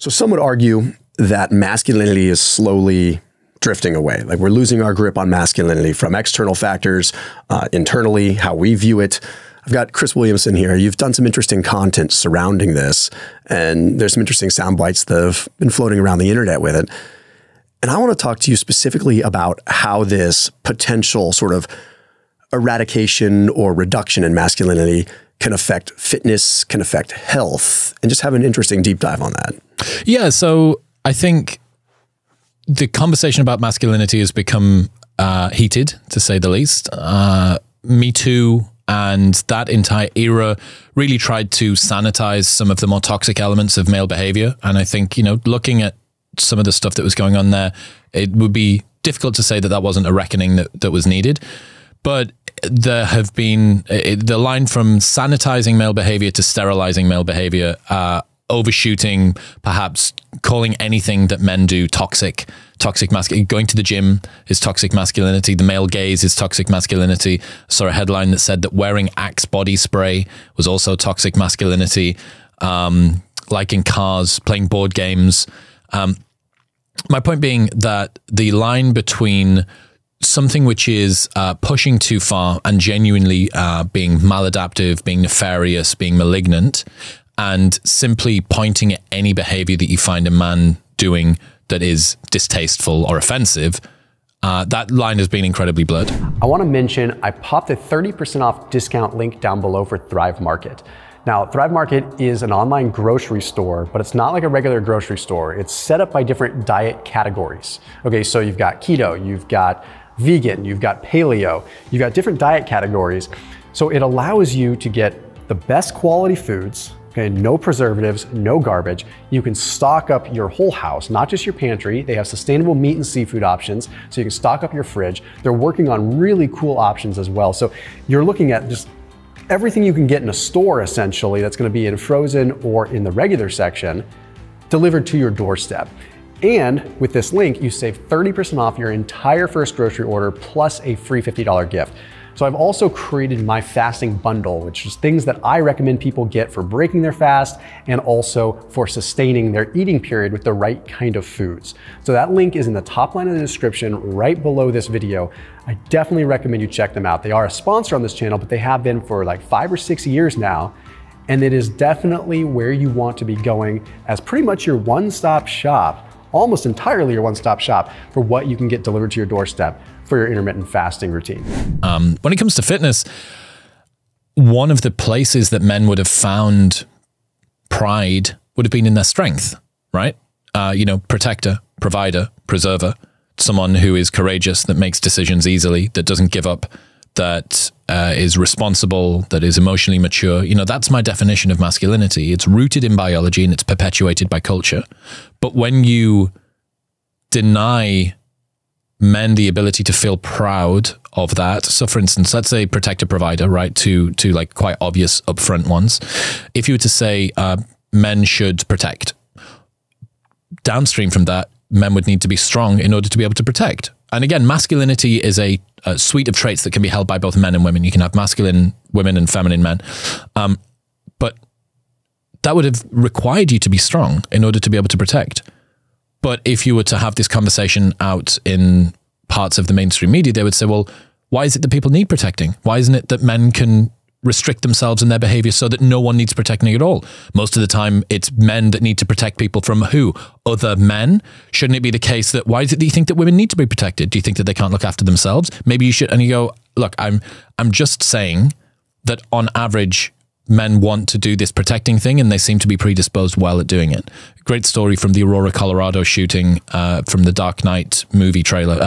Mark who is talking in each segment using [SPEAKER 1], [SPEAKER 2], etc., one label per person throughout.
[SPEAKER 1] So some would argue that masculinity is slowly drifting away. Like we're losing our grip on masculinity from external factors, internally, how we view it. I've got Chris Williamson here. You've done some interesting content surrounding this, and there's some interesting sound bites that have been floating around the internet with it. And I want to talk to you specifically about how this potential sort of eradication or reduction in masculinity can affect fitness, can affect health, and just have an interesting deep dive on that.
[SPEAKER 2] Yeah, so I think the conversation about masculinity has become heated, to say the least. Me Too and that entire era really tried to sanitize some of the more toxic elements of male behavior. And I think, you know, looking at some of the stuff that was going on there, it would be difficult to say that that wasn't a reckoning that was needed. But there have been the line from sanitizing male behavior to sterilizing male behavior, overshooting, perhaps calling anything that men do toxic masculinity. Going to the gym is toxic masculinity. The male gaze is toxic masculinity. I saw a headline that said that wearing Axe body spray was also toxic masculinity. Liking cars, playing board games. My point being that the line between something which is pushing too far and genuinely being maladaptive, being nefarious, being malignant, and simply pointing at any behavior that you find a man doing that is distasteful or offensive, that line has been incredibly blurred.
[SPEAKER 3] I want to mention I popped a 30% off discount link down below for Thrive Market. Now, Thrive Market is an online grocery store, but it's not like a regular grocery store. It's set up by different diet categories. Okay, so you've got keto, you've got vegan, you've got paleo, you've got different diet categories. So it allows you to get the best quality foods, okay, no preservatives, no garbage. You can stock up your whole house, not just your pantry. They have sustainable meat and seafood options, so you can stock up your fridge. They're working on really cool options as well. So you're looking at just everything you can get in a store, essentially, that's gonna be in frozen or in the regular section, delivered to your doorstep. And with this link, you save 30% off your entire first grocery order plus a free $50 gift. So I've also created my fasting bundle, which is things that I recommend people get for breaking their fast and also for sustaining their eating period with the right kind of foods. So that link is in the top line of the description right below this video. I definitely recommend you check them out. They are a sponsor on this channel, but they have been for like 5 or 6 years now. And it is definitely where you want to be going as pretty much your one-stop shop, almost entirely your one-stop shop for what you can get delivered to your doorstep for your intermittent fasting routine.
[SPEAKER 2] When it comes to fitness, one of the places that men would have found pride would have been in their strength, right? You know, protector, provider, preserver, someone who is courageous, that makes decisions easily, that doesn't give up, that is responsible, that is emotionally mature. You know, that's my definition of masculinity. It's rooted in biology and it's perpetuated by culture. But when you deny men the ability to feel proud of that, so for instance, let's say protector, provider, right, to like quite obvious upfront ones. If you were to say men should protect, downstream from that, men would need to be strong in order to be able to protect. And again, masculinity is a suite of traits that can be held by both men and women. You can have masculine women and feminine men. But that would have required you to be strong in order to be able to protect. But if you were to have this conversation out in parts of the mainstream media, they would say, well, why is it that people need protecting? Why isn't it that men can restrict themselves in their behavior so that no one needs protecting at all? Most of the time, it's men that need to protect people from who? Other men? Shouldn't it be the case that, why is it that you think that women need to be protected? Do you think that they can't look after themselves? Maybe you should, and you go, look, I'm just saying that on average, men want to do this protecting thing and they seem to be predisposed well at doing it. Great story from the Aurora, Colorado shooting from the Dark Knight movie trailer,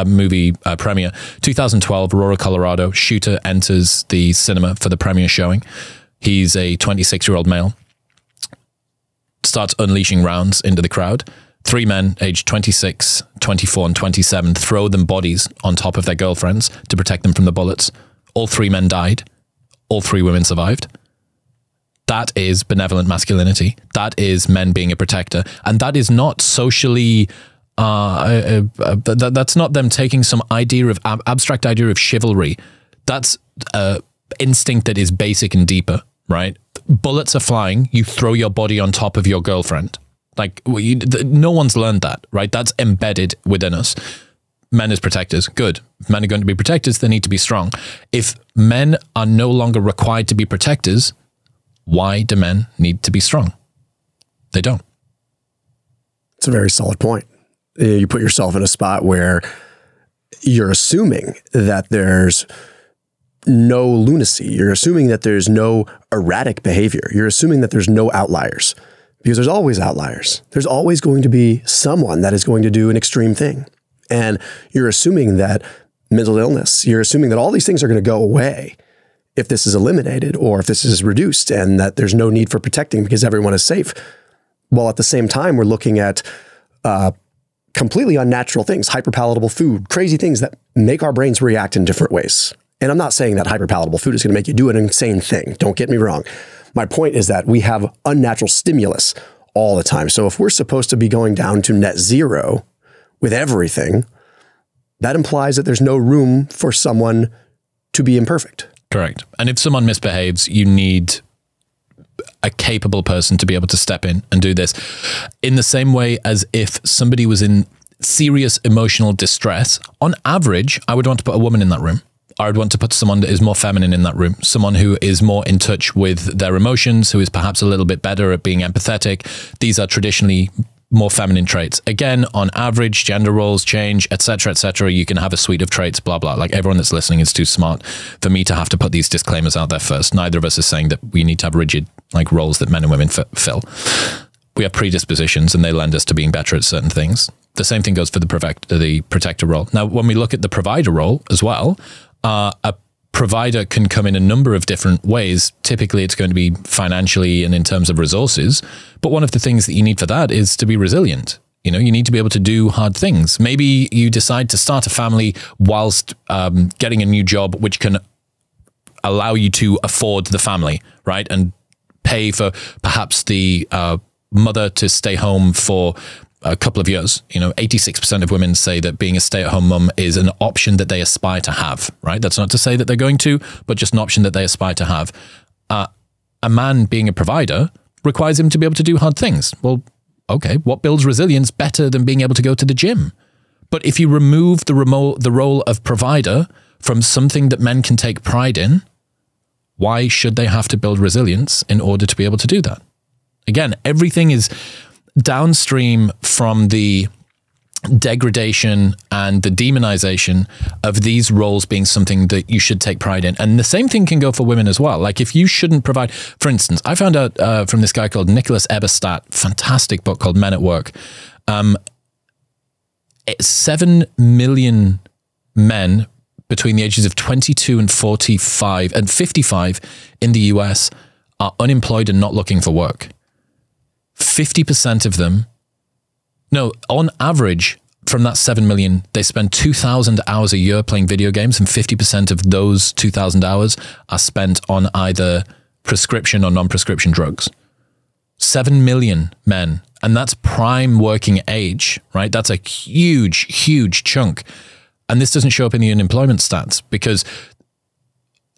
[SPEAKER 2] premiere. 2012, Aurora, Colorado, shooter enters the cinema for the premiere showing. He's a 26-year-old male, starts unleashing rounds into the crowd. 3 men aged 26, 24, and 27 throw them bodies on top of their girlfriends to protect them from the bullets. All 3 men died. All 3 women survived. That is benevolent masculinity. That is men being a protector. And that is not socially, that's not them taking some idea of, abstract idea of chivalry. That's instinct that is basic and deeper, right? Bullets are flying. You throw your body on top of your girlfriend. Like no one's learned that, right? That's embedded within us. Men as protectors, good. If men are going to be protectors, they need to be strong. If men are no longer required to be protectors, why do men need to be strong? They don't.
[SPEAKER 1] It's a very solid point. You put yourself in a spot where you're assuming that there's no lunacy. You're assuming that there's no erratic behavior. You're assuming that there's no outliers, because there's always outliers. There's always going to be someone that is going to do an extreme thing. And you're assuming that mental illness, you're assuming that all these things are going to go away if this is eliminated or if this is reduced, and that there's no need for protecting because everyone is safe. While at the same time, we're looking at completely unnatural things, hyperpalatable food, crazy things that make our brains react in different ways. And I'm not saying that hyperpalatable food is going to make you do an insane thing. Don't get me wrong. My point is that we have unnatural stimulus all the time. So if we're supposed to be going down to net zero with everything, that implies that there's no room for someone to be imperfect.
[SPEAKER 2] Correct. And if someone misbehaves, you need a capable person to be able to step in and do this. In the same way as if somebody was in serious emotional distress, on average, I would want to put a woman in that room. I would want to put someone that is more feminine in that room, someone who is more in touch with their emotions, who is perhaps a little bit better at being empathetic. These are traditionally more feminine traits. Again, on average, gender roles change, etc., etc. You can have a suite of traits, blah, blah. Like everyone that's listening is too smart for me to have to put these disclaimers out there first. Neither of us is saying that we need to have rigid like roles that men and women fill. We have predispositions and they lend us to being better at certain things. The same thing goes for the protector role. Now, when we look at the provider role as well, a provider can come in a number of different ways. Typically, it's going to be financially and in terms of resources. But one of the things that you need for that is to be resilient. You know, you need to be able to do hard things. Maybe you decide to start a family whilst getting a new job, which can allow you to afford the family, right? And pay for perhaps the mother to stay home for a couple of years. You know, 86% of women say that being a stay-at-home mum is an option that they aspire to have, right? That's not to say that they're going to, but just an option that they aspire to have. A man being a provider requires him to be able to do hard things. Well, okay, what builds resilience better than being able to go to the gym? But if you remove the role of provider from something that men can take pride in, why should they have to build resilience in order to be able to do that? Again, everything is downstream from the degradation and the demonization of these roles being something that you should take pride in. And the same thing can go for women as well. Like if you shouldn't provide, for instance, I found out from this guy called Nicholas Eberstadt, fantastic book called Men at Work. 7 million men between the ages of 22 and 45 and 55 in the US are unemployed and not looking for work. 50% of them, no, on average, from that 7 million, they spend 2,000 hours a year playing video games, and 50% of those 2,000 hours are spent on either prescription or non-prescription drugs. 7 million men, and that's prime working age, right? That's a huge, huge chunk. And this doesn't show up in the unemployment stats because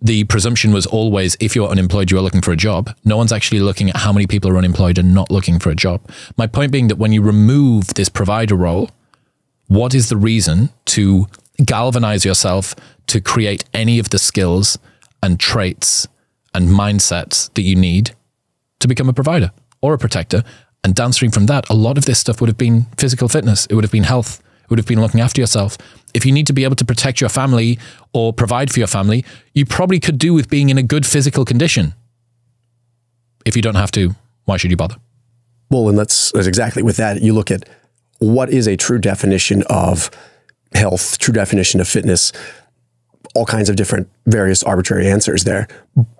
[SPEAKER 2] the presumption was always, if you're unemployed, you are looking for a job. No one's actually looking at how many people are unemployed and not looking for a job. My point being that when you remove this provider role, what is the reason to galvanize yourself to create any of the skills and traits and mindsets that you need to become a provider or a protector? And downstream from that, a lot of this stuff would have been physical fitness. It would have been health. It would have been looking after yourself. If you need to be able to protect your family or provide for your family, you probably could do with being in a good physical condition. If you don't have to, why should you bother?
[SPEAKER 1] Well, and that's exactly with that. You look at what is a true definition of health, true definition of fitness, all kinds of different various arbitrary answers there.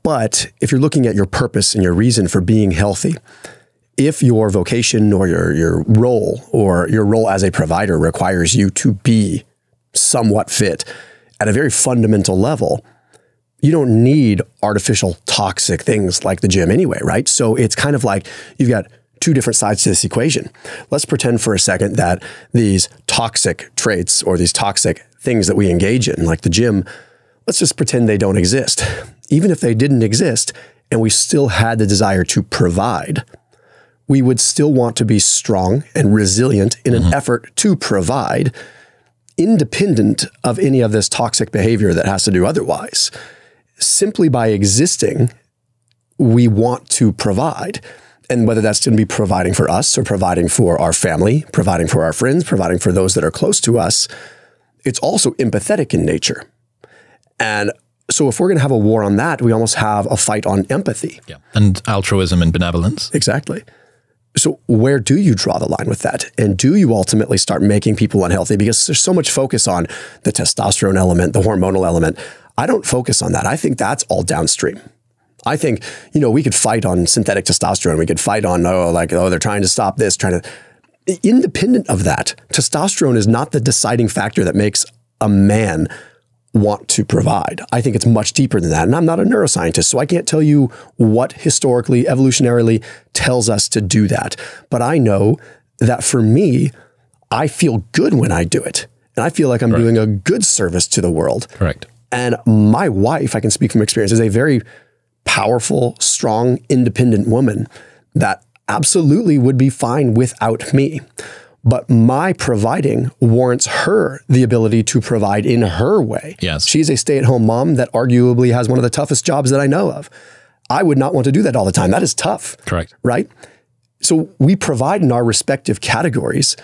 [SPEAKER 1] But if you're looking at your purpose and your reason for being healthy, if your vocation or your role as a provider requires you to be somewhat fit at a very fundamental level, you don't need artificial toxic things like the gym anyway, right? So it's kind of like you've got two different sides to this equation. Let's pretend for a second that these toxic traits or these toxic things that we engage in, like the gym, let's just pretend they don't exist. Even if they didn't exist and we still had the desire to provide, we would still want to be strong and resilient in an effort to provide, independent of any of this toxic behavior that has to do otherwise. Simply by existing, we want to provide. And whether that's going to be providing for us or providing for our family, providing for our friends, providing for those that are close to us, it's also empathetic in nature. And so if we're going to have a war on that, we almost have a fight on empathy.
[SPEAKER 2] Yeah. And altruism and benevolence.
[SPEAKER 1] Exactly. So where do you draw the line with that? And do you ultimately start making people unhealthy? Because there's so much focus on the testosterone element, the hormonal element. I don't focus on that. I think that's all downstream. I think, you know, we could fight on synthetic testosterone. We could fight on, they're trying to stop this, independent of that, testosterone is not the deciding factor that makes a man want to provide. I think it's much deeper than that. And I'm not a neuroscientist, so I can't tell you what historically, evolutionarily tells us to do that. But I know that for me, I feel good when I do it. And I feel like I'm doing a good service to the world.
[SPEAKER 2] Correct.
[SPEAKER 1] And my wife, I can speak from experience, is a very powerful, strong, independent woman that absolutely would be fine without me. But my providing warrants her the ability to provide in her way.
[SPEAKER 2] Yes.
[SPEAKER 1] She's a stay-at-home mom that arguably has one of the toughest jobs that I know of. I would not want to do that all the time. That is tough.
[SPEAKER 2] Correct.
[SPEAKER 1] Right? So we provide in our respective categories,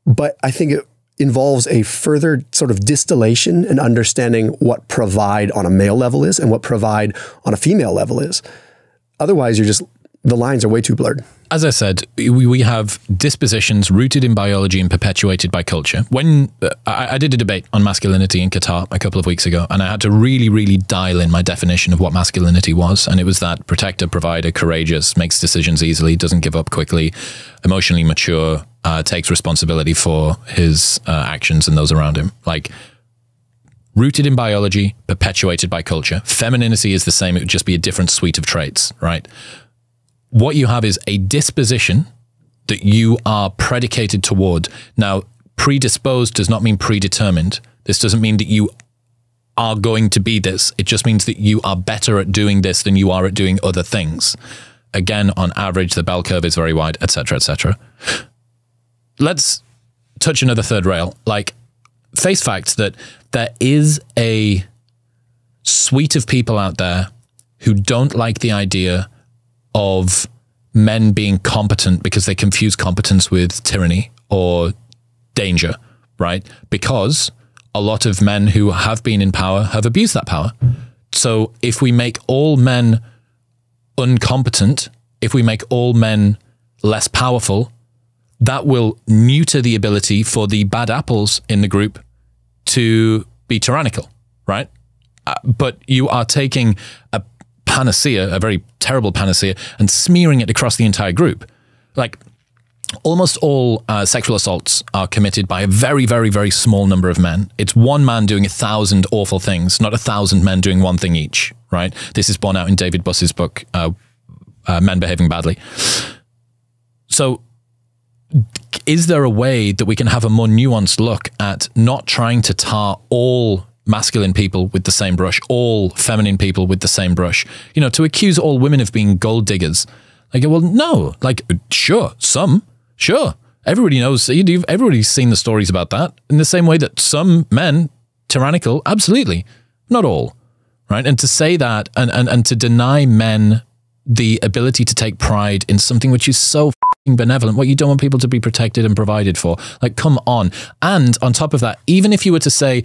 [SPEAKER 1] but I think it involves a further sort of distillation and understanding what provide on a male level is and what provide on a female level is. Otherwise, the lines are way too blurred.
[SPEAKER 2] As I said, we have dispositions rooted in biology and perpetuated by culture. When I did a debate on masculinity in Qatar a couple of weeks ago, and I had to really, really dial in my definition of what masculinity was. And it was that protector, provider, courageous, makes decisions easily, doesn't give up quickly, emotionally mature, takes responsibility for his actions and those around him. Like, rooted in biology, perpetuated by culture. Femininity is the same. It would just be a different suite of traits, right? What you have is a disposition that you are predicated toward. Now, predisposed does not mean predetermined. This doesn't mean that you are going to be this. It just means that you are better at doing this than you are at doing other things. Again, on average, the bell curve is very wide, etc., etc. Let's touch another third rail. Like, face facts that there is a suite of people out there who don't like the idea of men being competent because they confuse competence with tyranny or danger, right? Because a lot of men who have been in power have abused that power. So if we make all men incompetent, if we make all men less powerful, that will neuter the ability for the bad apples in the group to be tyrannical, right? But you are taking a panacea, a very terrible panacea, and smearing it across the entire group. Like, almost all sexual assaults are committed by a very, very, very small number of men. It's one man doing 1,000 awful things, not 1,000 men doing one thing each, right? This is borne out in David Buss's book, Men Behaving Badly. So is there a way that we can have a more nuanced look at not trying to tar all masculine people with the same brush, all feminine people with the same brush, you know, to accuse all women of being gold diggers? Like, well, no, like, sure, everybody knows, everybody's seen the stories about that, in the same way that some men, tyrannical, absolutely, not all, right? And to say that and to deny men the ability to take pride in something which is so benevolent, what you don't want people to be protected and provided for, like, come on. And on top of that, even if you were to say,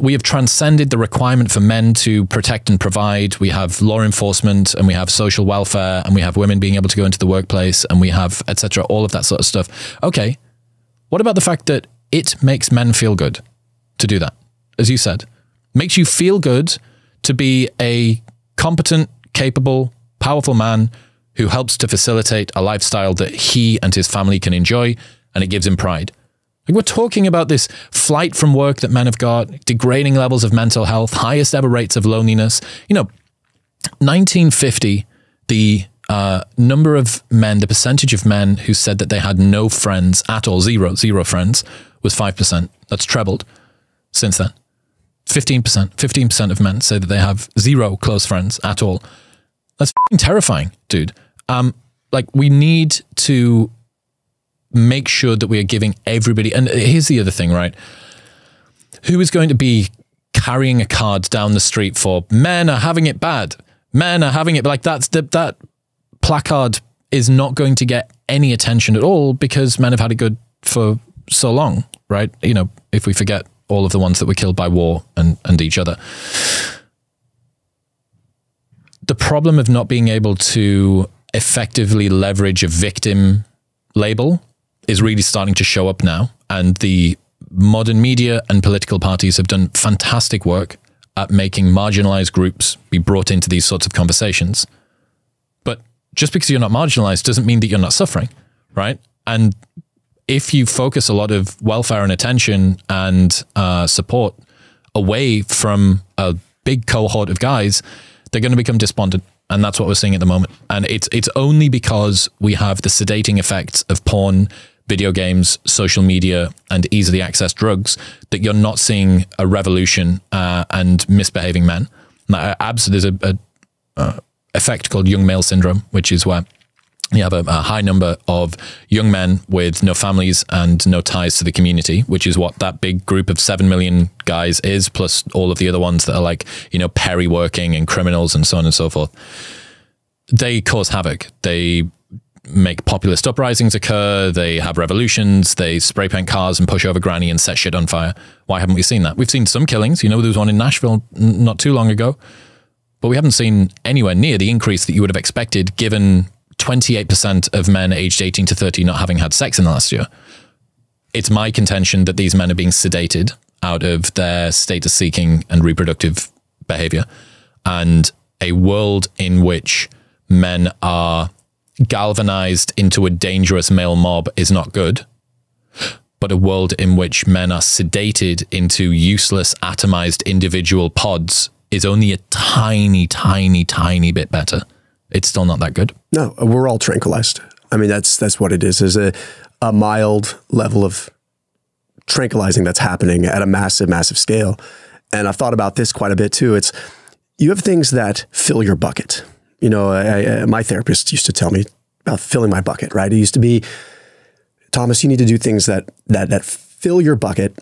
[SPEAKER 2] we have transcended the requirement for men to protect and provide, we have law enforcement and we have social welfare and we have women being able to go into the workplace and we have etc., all of that sort of stuff. Okay, what about the fact that it makes men feel good to do that? As you said, makes you feel good to be a competent, capable, powerful man who helps to facilitate a lifestyle that he and his family can enjoy, and it gives him pride. Like, we're talking about this flight from work that men have got, degrading levels of mental health, highest ever rates of loneliness. You know, 1950, the number of men, the percentage of men who said that they had no friends at all, zero friends, was 5%. That's trebled since then. 15% of men say that they have zero close friends at all. That's terrifying, dude. like, we need to make sure that we are giving everybody, and here's the other thing, right? Who is going to be carrying a card down the street for men are having it bad? Men are having it, like, that placard is not going to get any attention at all because men have had it good for so long, right? You know, if we forget all of the ones that were killed by war and each other. The problem of not being able to effectively leverage a victim label is really starting to show up now. And the modern media and political parties have done fantastic work at making marginalized groups be brought into these sorts of conversations. But just because you're not marginalized doesn't mean that you're not suffering, right? And if you focus a lot of welfare and attention and support away from a big cohort of guys, they're going to become despondent. And that's what we're seeing at the moment. And it's only because we have the sedating effects of porn, video games, social media, and easily accessed drugs that you're not seeing a revolution and misbehaving men. Now, there's a effect called young male syndrome, which is where you have a high number of young men with no families and no ties to the community, which is what that big group of 7 million guys is, plus all of the other ones that are like, you know, peri-working and criminals and so on and so forth. They cause havoc. They make populist uprisings occur. They have revolutions. They spray paint cars and push over granny and set shit on fire. Why haven't we seen that? We've seen some killings. You know, there was one in Nashville not too long ago, but we haven't seen anywhere near the increase that you would have expected given 28% of men aged 18 to 30 not having had sex in the last year. It's my contention that these men are being sedated out of their status seeking and reproductive behavior, and a world in which men are galvanized into a dangerous male mob is not good, but a world in which men are sedated into useless atomized individual pods is only a tiny, tiny, tiny bit better. It's still not that good.
[SPEAKER 1] No, we're all tranquilized. I mean, that's what it is. There's a mild level of tranquilizing that's happening at a massive, massive scale. And I've thought about this quite a bit too. You have things that fill your bucket. You know, my therapist used to tell me about filling my bucket, right? It used to be, Thomas, you need to do things that fill your bucket.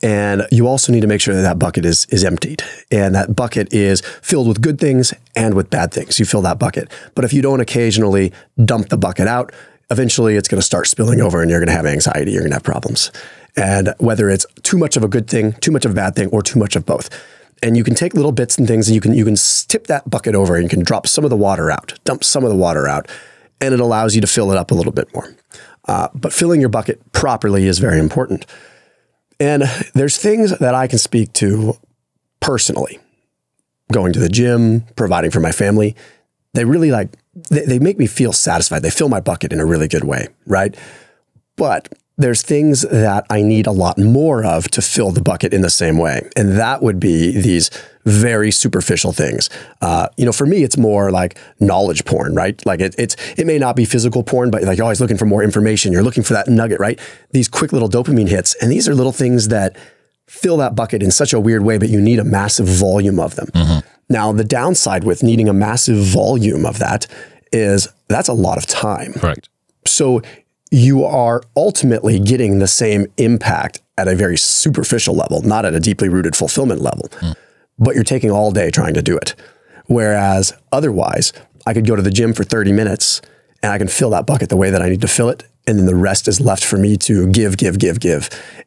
[SPEAKER 1] And you also need to make sure that that bucket is emptied, and that bucket is filled with good things and with bad things. You fill that bucket. But if you don't occasionally dump the bucket out, eventually it's going to start spilling over and you're going to have anxiety. You're going to have problems. And whether it's too much of a good thing, too much of a bad thing, or too much of both. And you can take little bits and things and you can tip that bucket over and you can drop some of the water out, dump some of the water out, and it allows you to fill it up a little bit more. But filling your bucket properly is very important. And there's things that I can speak to personally. Going to the gym, providing for my family. They really they make me feel satisfied. They fill my bucket in a really good way, right? But there's things that I need a lot more of to fill the bucket in the same way. And that would be these very superficial things. You know, for me, it's more like knowledge porn, right? Like it may not be physical porn, but like you're always looking for more information. You're looking for that nugget, right? These quick little dopamine hits. And these are little things that fill that bucket in such a weird way, but you need a massive volume of them. Mm-hmm. Now, the downside with needing a massive volume of that is that's a lot of time.
[SPEAKER 2] Correct.
[SPEAKER 1] So you are ultimately getting the same impact at a very superficial level, not at a deeply rooted fulfillment level, but you're taking all day trying to do it. Whereas otherwise, I could go to the gym for 30 minutes and I can fill that bucket the way that I need to fill it. And then the rest is left for me to give,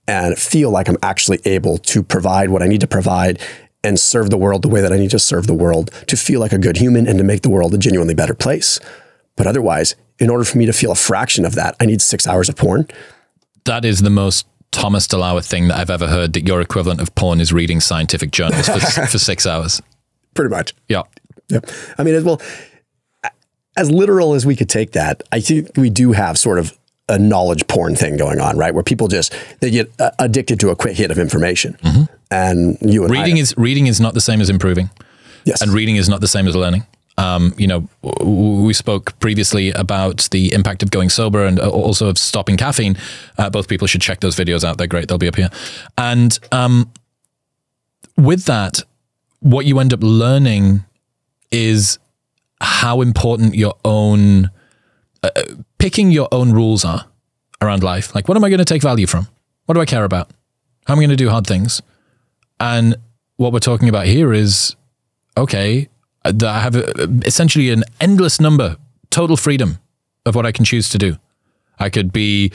[SPEAKER 1] and feel like I'm actually able to provide what I need to provide and serve the world the way that I need to serve the world, to feel like a good human and to make the world a genuinely better place. But otherwise, in order for me to feel a fraction of that, I need 6 hours of porn.
[SPEAKER 2] That is the most Thomas DeLauer thing that I've ever heard, that your equivalent of porn is reading scientific journals for 6 hours.
[SPEAKER 1] Pretty much.
[SPEAKER 2] Yeah.
[SPEAKER 1] Yep. I mean, as literal as we could take that, I think we do have sort of a knowledge porn thing going on, right? Where people they get addicted to a quick hit of information. Mm-hmm. And
[SPEAKER 2] reading is not the same as improving.
[SPEAKER 1] Yes.
[SPEAKER 2] And reading is not the same as learning. You know, we spoke previously about the impact of going sober and also of stopping caffeine. Both people should check those videos out. They're great. They'll be up here. And with that, what you end up learning is how important your own picking your own rules are around life. Like, what am I going to take value from? What do I care about? How am I going to do hard things? And what we're talking about here is, okay, I have essentially an endless number, total freedom of what I can choose to do. I could be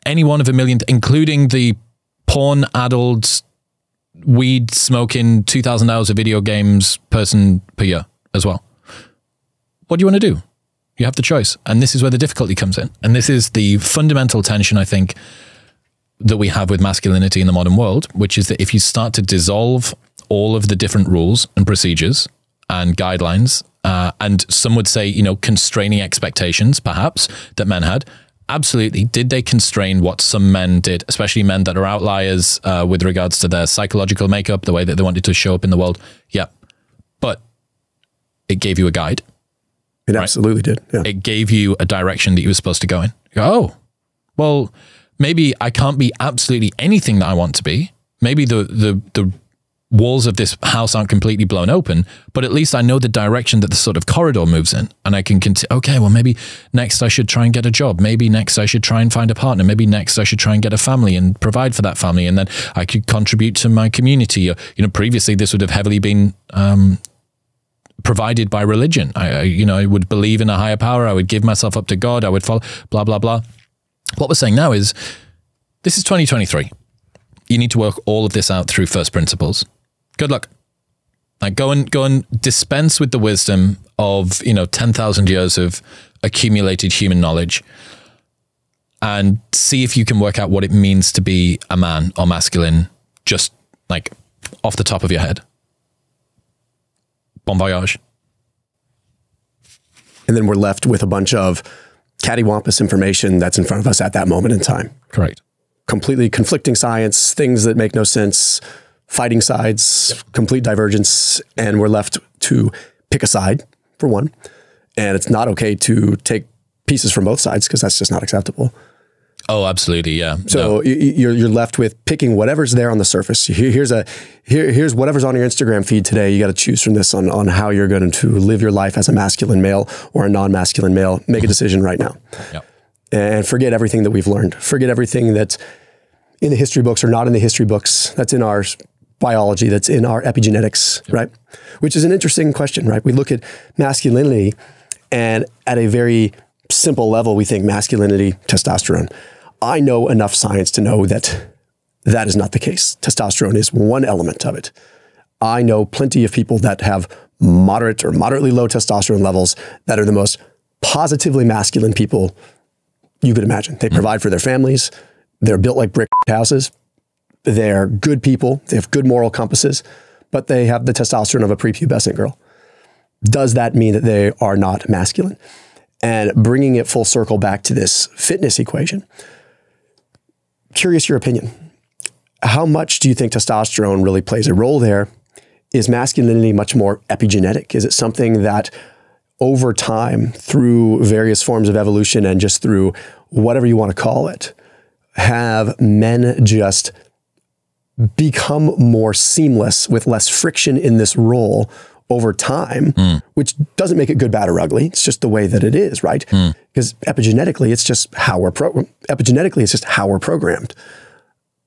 [SPEAKER 2] any one of a million, including the porn-addled, weed-smoking, 2,000 hours of video games person per year as well. What do you want to do? You have the choice. And this is where the difficulty comes in. And this is the fundamental tension, I think, that we have with masculinity in the modern world, which is that if you start to dissolve all of the different rules and procedures and guidelines, and some would say, you know, constraining expectations, perhaps, that men had. Absolutely. Did they constrain what some men did, especially men that are outliers with regards to their psychological makeup, the way that they wanted to show up in the world? Yeah. But it gave you a guide.
[SPEAKER 1] It absolutely did. Yeah.
[SPEAKER 2] It gave you a direction that you were supposed to go in. You go, oh, well, maybe I can't be absolutely anything that I want to be. Maybe the walls of this house aren't completely blown open, but at least I know the direction that the sort of corridor moves in, and I can continue. Okay, well, maybe next I should try and get a job. Maybe next I should try and find a partner. Maybe next I should try and get a family and provide for that family, and then I could contribute to my community. You know, previously this would have heavily been provided by religion. I would believe in a higher power. I would give myself up to God. I would follow, blah, blah, blah. What we're saying now is, this is 2023. You need to work all of this out through first principles. Good luck. Like, go and dispense with the wisdom of, 10,000 years of accumulated human knowledge, and see if you can work out what it means to be a man or masculine, just like off the top of your head. Bon voyage.
[SPEAKER 1] And then we're left with a bunch of cattywampus information that's in front of us at that moment in time.
[SPEAKER 2] Correct.
[SPEAKER 1] Completely conflicting science, things that make no sense, fighting sides, yep. Complete divergence, and we're left to pick a side, for one. And it's not okay to take pieces from both sides, because that's just not acceptable.
[SPEAKER 2] Oh, absolutely, yeah.
[SPEAKER 1] So you're left with picking whatever's there on the surface. Here's whatever's on your Instagram feed today. You got to choose from this on how you're going to live your life as a masculine male or a non-masculine male. Make a decision right now. Yep. And forget everything that we've learned. Forget everything that's in the history books or not in the history books. That's in our biology, that's in our epigenetics, yep. Right? Which is an interesting question, right? We look at masculinity, and at a very simple level, we think masculinity, testosterone. I know enough science to know that that is not the case. Testosterone is one element of it. I know plenty of people that have moderate or moderately low testosterone levels that are the most positively masculine people you could imagine. They provide for their families. They're built like brick houses. They're good people. They have good moral compasses, but they have the testosterone of a prepubescent girl. Does that mean that they are not masculine? And bringing it full circle back to this fitness equation, curious your opinion. How much do you think testosterone really plays a role there? Is masculinity much more epigenetic? Is it something that over time, through various forms of evolution and just through whatever you want to call it, have men just become more seamless with less friction in this role over time, which doesn't make it good, bad, or ugly. It's just the way that it is, right? Because epigenetically, it's just how we're programmed.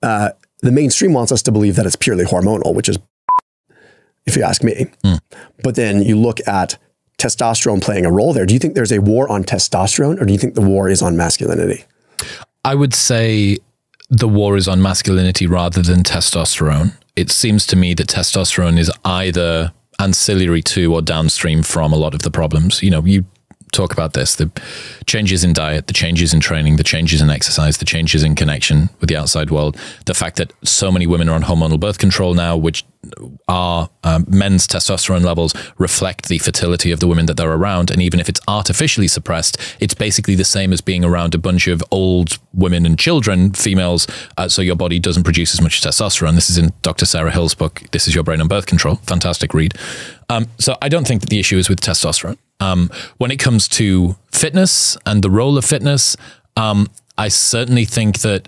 [SPEAKER 1] The mainstream wants us to believe that it's purely hormonal, which is, if you ask me. But then you look at testosterone playing a role there. Do you think there's a war on testosterone, or do you think the war is on masculinity?
[SPEAKER 2] I would say the war is on masculinity rather than testosterone. It seems to me that testosterone is either ancillary to or downstream from a lot of the problems. You talk about this, the changes in diet, the changes in training, the changes in exercise, the changes in connection with the outside world, the fact that so many women are on hormonal birth control now, which are men's testosterone levels reflect the fertility of the women that they're around. And even if it's artificially suppressed, it's basically the same as being around a bunch of old women and children, females, so your body doesn't produce as much testosterone. This is in Dr. Sarah Hill's book, This Is Your Brain on Birth Control. Fantastic read. So I don't think that the issue is with testosterone. When it comes to fitness and the role of fitness, I certainly think that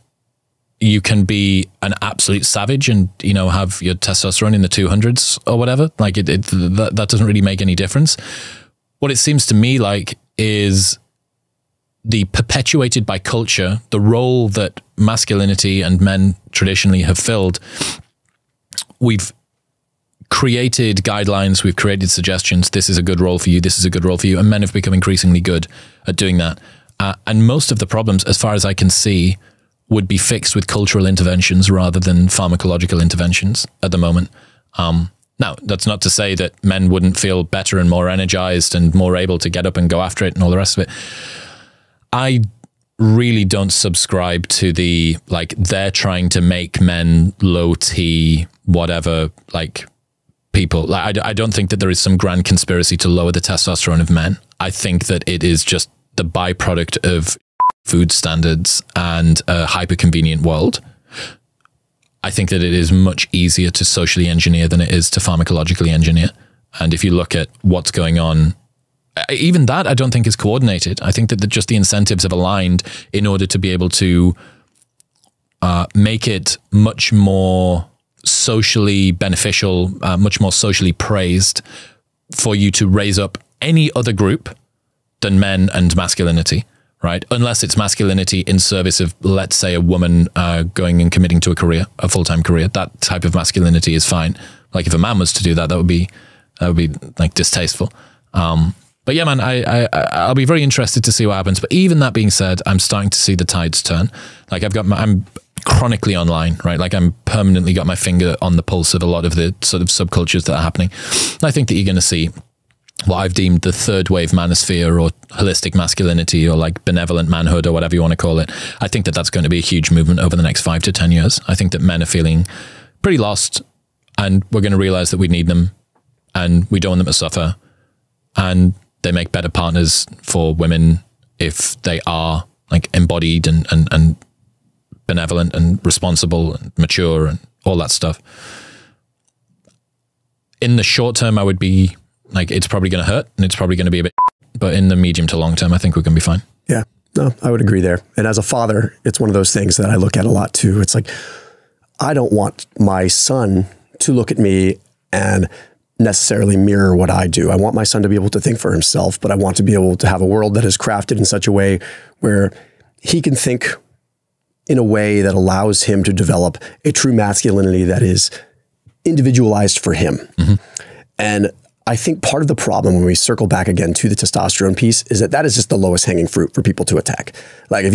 [SPEAKER 2] you can be an absolute savage and, have your testosterone in the 200s or whatever. Like that doesn't really make any difference. What it seems to me like is perpetuated by culture, the role that masculinity and men traditionally have filled, we've created guidelines, we've created suggestions. This is a good role for you. This is a good role for you. And men have become increasingly good at doing that. And most of the problems, as far as I can see, would be fixed with cultural interventions rather than pharmacological interventions at the moment. Now, that's not to say that men wouldn't feel better and more energized and more able to get up and go after it and all the rest of it. I really don't subscribe to the, like, they're trying to make men low T, whatever, like, people. Like, I don't think that there is some grand conspiracy to lower the testosterone of men. I think that it is just the byproduct of food standards and a hyper-convenient world. I think that it is much easier to socially engineer than it is to pharmacologically engineer. And if you look at what's going on, even that I don't think is coordinated. I think that just the incentives have aligned in order to be able to make it much more socially beneficial, much more socially praised for you to raise up any other group than men and masculinity. Right? Unless it's masculinity in service of, let's say, a woman going and committing to a career, a full-time career. That type of masculinity is fine. Like if a man was to do that, that would be like distasteful. But yeah, man, I'll be very interested to see what happens. But even that being said, I'm starting to see the tides turn. Like I'm chronically online, right? Like I'm permanently got my finger on the pulse of a lot of the sort of subcultures that are happening. And I think that you're going to see what I've deemed the third wave manosphere or holistic masculinity or like benevolent manhood or whatever you want to call it. I think that that's going to be a huge movement over the next 5 to 10 years. I think that men are feeling pretty lost and we're going to realize that we need them and we don't want them to suffer, and they make better partners for women if they are like embodied and benevolent and responsible and mature and all that stuff. In the short term, I would be like, it's probably going to hurt and it's probably going to be a bit, but in the medium to long term, I think we're going to be fine.
[SPEAKER 1] Yeah, no, I would agree there. And as a father, it's one of those things that I look at a lot too. It's like, I don't want my son to look at me and necessarily mirror what I do. I want my son to be able to think for himself, but I want to be able to have a world that is crafted in such a way where he can think in a way that allows him to develop a true masculinity that is individualized for him. Mm-hmm. And I think part of the problem when we circle back again to the testosterone piece is that is just the lowest hanging fruit for people to attack. Like if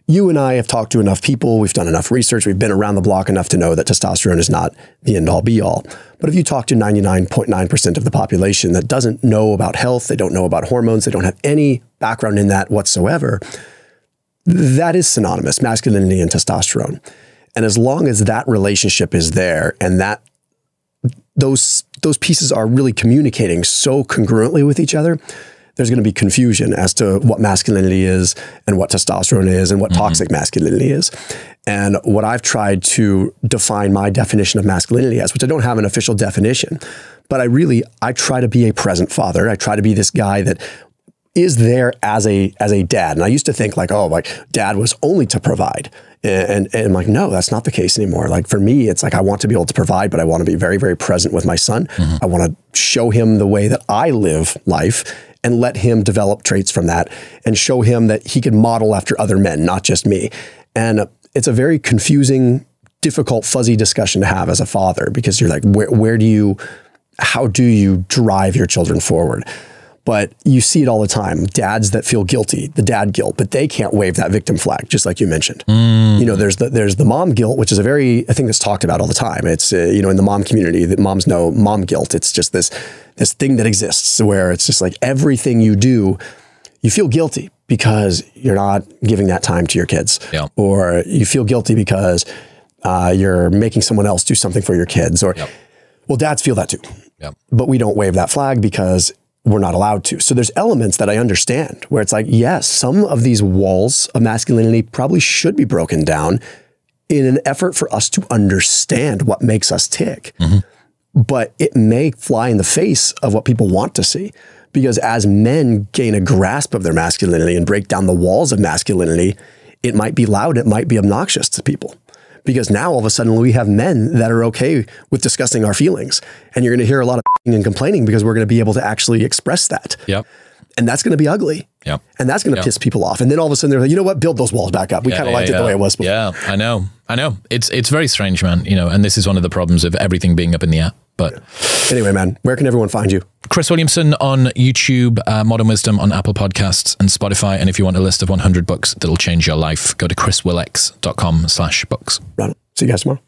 [SPEAKER 1] you and I have talked to enough people, we've done enough research, we've been around the block enough to know that testosterone is not the end all be all. But if you talk to 99.9% of the population that doesn't know about health, they don't know about hormones, they don't have any background in that whatsoever, that is synonymous, masculinity and testosterone. And as long as that relationship is there and that those pieces are really communicating so congruently with each other, there's going to be confusion as to what masculinity is and what testosterone is and what toxic masculinity is. And what I've tried to define my definition of masculinity as, which I don't have an official definition, but I try to be a present father. I try to be this guy that is there as a dad. And I used to think like, oh, like dad was only to provide. And I'm like, no, that's not the case anymore. Like for me, it's like, I want to be able to provide, but I want to be very, very present with my son. I want to show him the way that I live life and let him develop traits from that and show him that he can model after other men, not just me. And it's a very confusing, difficult, fuzzy discussion to have as a father, because you're like, how do you drive your children forward? But you see it all the time. Dads that feel guilty, the dad guilt, but they can't wave that victim flag, just like you mentioned. You know, there's the mom guilt, which is a thing that's talked about all the time. It's, you know, in the mom community, that moms know mom guilt. It's just this thing that exists where it's just like everything you do, you feel guilty because you're not giving that time to your kids. Yeah. Or you feel guilty because you're making someone else do something for your kids. Or, well, dads feel that too. Yep. But we don't wave that flag because we're not allowed to. So there's elements that I understand where it's like, yes, some of these walls of masculinity probably should be broken down in an effort for us to understand what makes us tick. But it may fly in the face of what people want to see, because as men gain a grasp of their masculinity and break down the walls of masculinity, it might be loud, it might be obnoxious to people. Because now all of a sudden we have men that are okay with discussing our feelings. And you're going to hear a lot of and complaining because we're going to be able to actually express that. Yep. And that's going to be ugly.
[SPEAKER 2] Yeah.
[SPEAKER 1] And that's going to piss people off. And then all of a sudden they're like, you know what? Build those walls back up. We kind of liked it the way it was before.
[SPEAKER 2] Yeah, I know. It's very strange, man. You know, and this is one of the problems of everything being up in the air. But
[SPEAKER 1] anyway, man, where can everyone find you?
[SPEAKER 2] Chris Williamson on YouTube, Modern Wisdom on Apple Podcasts and Spotify. And if you want a list of 100 books that'll change your life, go to chriswillex.com/books.
[SPEAKER 1] Right on. See you guys tomorrow.